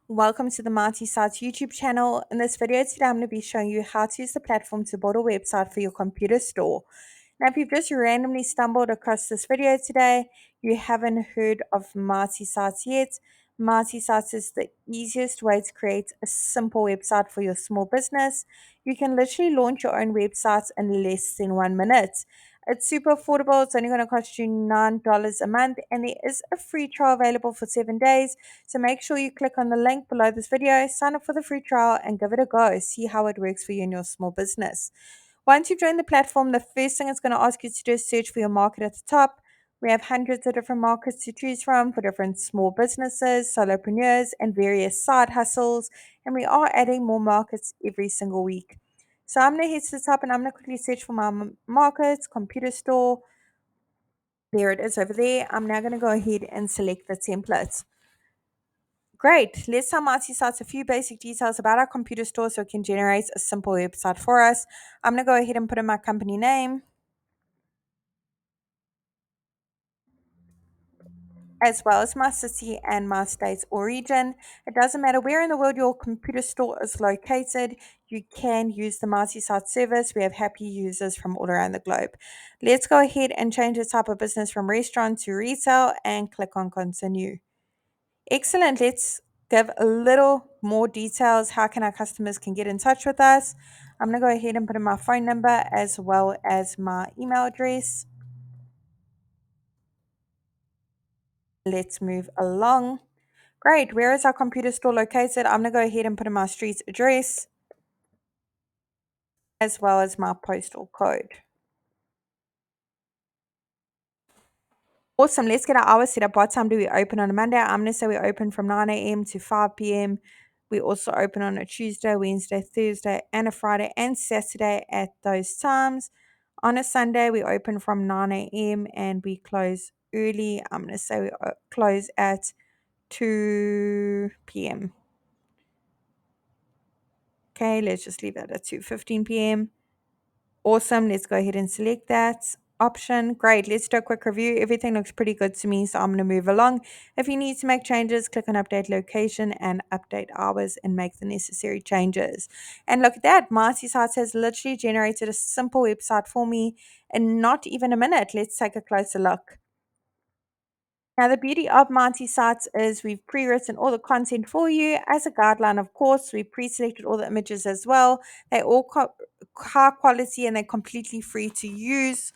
Welcome to the Marty Sites YouTube channel. In this video today, I'm going to be showing you how to use the platform to build a website for your computer store. Now, if you've just randomly stumbled across this video today, you haven't heard of Marty Sites yet. Marty Sites is the easiest way to create a simple website for your small business. You can literally launch your own websites in less than 1 minute. It's super affordable. It's only going to cost you $9 a month, and there is a free trial available for 7 days. So make sure you click on the link below this video, sign up for the free trial, and give it a go. See how it works for you and your small business. Once you've joined the platform, the first thing it's going to ask you to do is search for your market at the top. We have hundreds of different markets to choose from for different small businesses, solopreneurs, and various side hustles. And we are adding more markets every single week. So I'm going to head to the top and I'm going to quickly search for my markets, computer store. There it is over there. I'm now going to go ahead and select the template. Great. Let's tell Marty Sites a few basic details about our computer store so it can generate a simple website for us. I'm going to go ahead and put in my company name as well as my city and my state or region. It doesn't matter where in the world your computer store is located, you can use the Marty Site service. We have happy users from all around the globe. Let's go ahead and change the type of business from restaurant to retail and click on continue. Excellent. Let's give a little more details. How can our customers can get in touch with us? I'm going to go ahead and put in my phone number as well as my email address. Let's move along. Great. Where is our computer store located? I'm going to go ahead and put in my street address as well as my postal code. Awesome. Let's get our hours set up. What time do we open on a Monday? I'm going to say we open from 9 a.m. to 5 p.m. We also open on a Tuesday, Wednesday, Thursday, and a Friday and Saturday at those times. On a Sunday, we open from 9 a.m. and we close early. I'm going to say we close at 2 p.m. Okay, let's just leave that at 2:15 p.m. Awesome. Let's go ahead and select that option. Great. Let's do a quick review. Everything looks pretty good to me, so I'm going to move along. If you need to make changes, click on update location and update hours and make the necessary changes. And look at that. Marcy Sites has literally generated a simple website for me in not even a minute. Let's take a closer look. Now, the beauty of Marty Sites is we've pre-written all the content for you. As a guideline, of course, we pre-selected all the images as well. They're all high quality and they're completely free to use.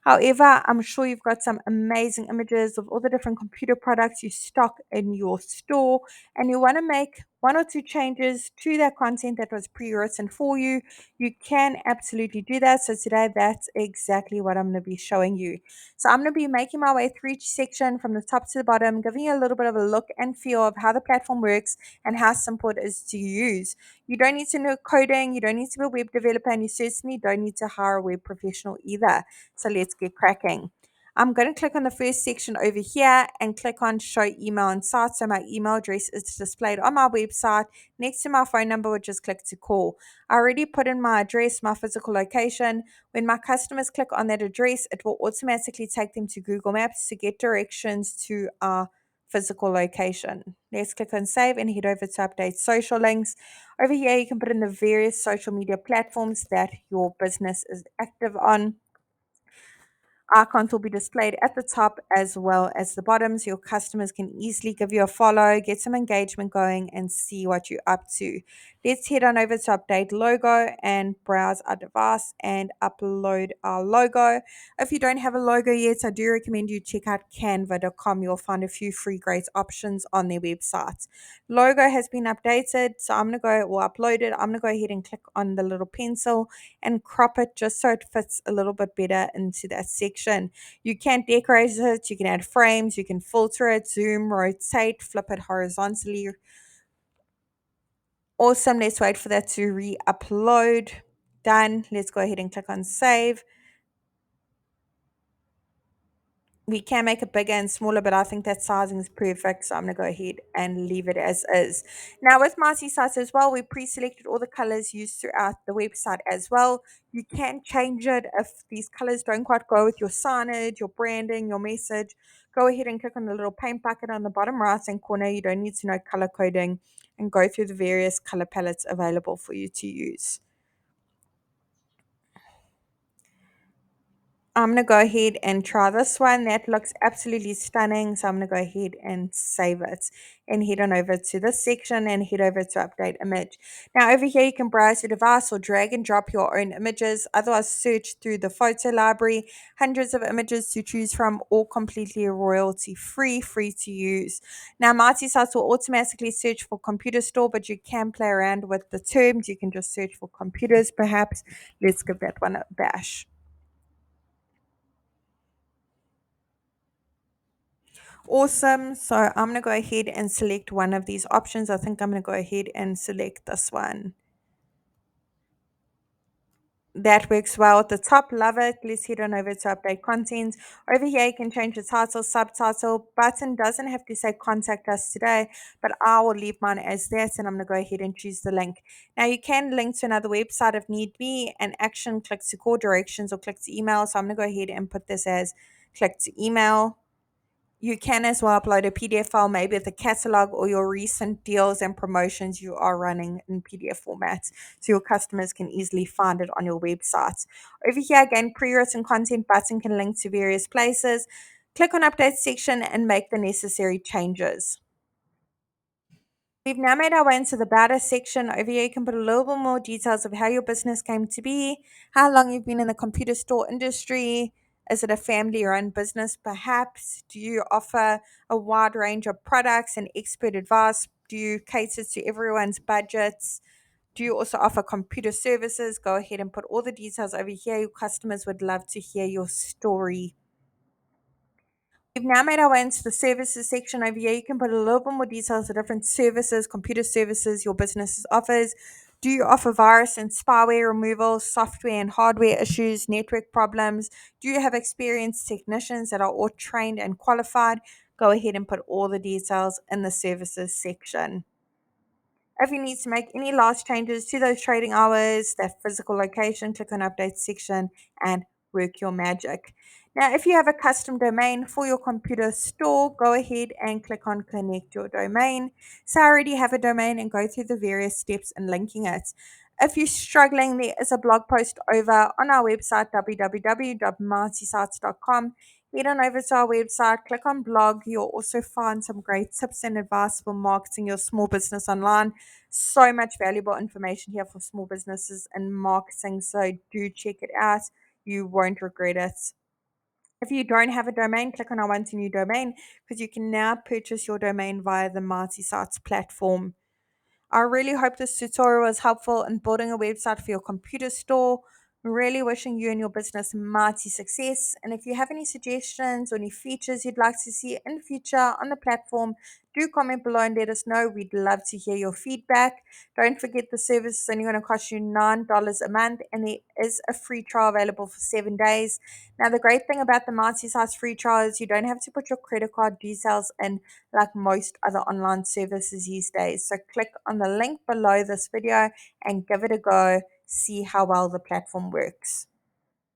However, I'm sure you've got some amazing images of all the different computer products you stock in your store, and you want to make one or two changes to that content that was pre-written for you. You can absolutely do that. So today, that's exactly what I'm going to be showing you. So I'm going to be making my way through each section from the top to the bottom, giving you a little bit of a look and feel of how the platform works and how simple it is to use. You don't need to know coding, you don't need to be a web developer, and you certainly don't need to hire a web professional either. So let's get cracking. I'm going to click on the first section over here and click on show email and site. So my email address is displayed on my website next to my phone number, which is click to call. I already put in my address, my physical location. When my customers click on that address, it will automatically take them to Google Maps to get directions to our physical location. Let's click on save and head over to update social links. Over here, you can put in the various social media platforms that your business is active on. Icons will be displayed at the top as well as the bottom, so your customers can easily give you a follow, get some engagement going, and see what you're up to. Let's head on over to update logo and browse our device and upload our logo. If you don't have a logo yet, I do recommend you check out canva.com. You'll find a few free great options on their website. Logo has been updated, so I'm going to go or upload it. I'm going to go ahead and click on the little pencil and crop it just so it fits a little bit better into that section. You can decorate it, you can add frames, you can filter it, zoom, rotate, flip it horizontally. Awesome. Let's wait for that to re-upload. Done. Let's go ahead and click on save. We can make it bigger and smaller, but I think that sizing is perfect. So I'm going to go ahead and leave it as is. Now with Marcy Sites as well, we pre-selected all the colors used throughout the website as well. You can change it if these colors don't quite go with your signage, your branding, your message. Go ahead and click on the little paint bucket on the bottom right hand corner. You don't need to know color coding. and go through the various color palettes available for you to use. I'm going to go ahead and try this one. That looks absolutely stunning. So I'm going to go ahead and save it and head on over to this section and head over to update image. Now over here, you can browse your device or drag and drop your own images. Otherwise, search through the photo library. Hundreds of images to choose from, all completely royalty free, free to use. Now, multi-sites will automatically search for computer store, but you can play around with the terms. You can just search for computers perhaps. Let's give that one a bash. Awesome. So I'm going to go ahead and select one of these options. I think I'm going to go ahead and select this one. That works well at the top. Love it. Let's head on over to update content. Over here, you can change the title, subtitle. Button doesn't have to say contact us today, but I will leave mine as that, and I'm going to go ahead and choose the link. Now, you can link to another website if need be. An action, click to call, directions, or click to email. So I'm going to go ahead and put this as click to email. You can as well upload a PDF file, maybe with a catalog or your recent deals and promotions you are running in PDF format, so your customers can easily find it on your website. Over here, again, pre-written content button can link to various places. Click on update section and make the necessary changes. We've now made our way into the data section. Over here, you can put a little bit more details of how your business came to be, how long you've been in the computer store industry. Is it a family run business, perhaps? Do you offer a wide range of products and expert advice? Do you cater to everyone's budgets? Do you also offer computer services? Go ahead and put all the details over here. Your customers would love to hear your story. We've now made our way into the services section over here. You can put a little bit more details of different services, computer services your business offers. Do you offer virus and spyware removal, software and hardware issues, network problems? Do you have experienced technicians that are all trained and qualified? Go ahead and put all the details in the services section. If you need to make any last changes to those trading hours, that physical location, click on update section and work your magic. Now, if you have a custom domain for your computer store, go ahead and click on connect your domain. So I already have a domain and go through the various steps in linking it. If you're struggling, there is a blog post over on our website, www.multisites.com. Head on over to our website, click on blog. You'll also find some great tips and advice for marketing your small business online. So much valuable information here for small businesses and marketing. So do check it out. You won't regret it. If you don't have a domain, click on I want a new domain because you can now purchase your domain via the Multi Sites platform. I really hope this tutorial was helpful in building a website for your computer store. Really wishing you and your business mighty success. And if you have any suggestions or any features you'd like to see in future on the platform, do comment below and let us know. We'd love to hear your feedback. Don't forget the service is only going to cost you $9 a month, and there is a free trial available for 7 days. Now, the great thing about the multi-size free trial is you don't have to put your credit card details in like most other online services these days. So click on the link below this video and give it a go. See how well the platform works.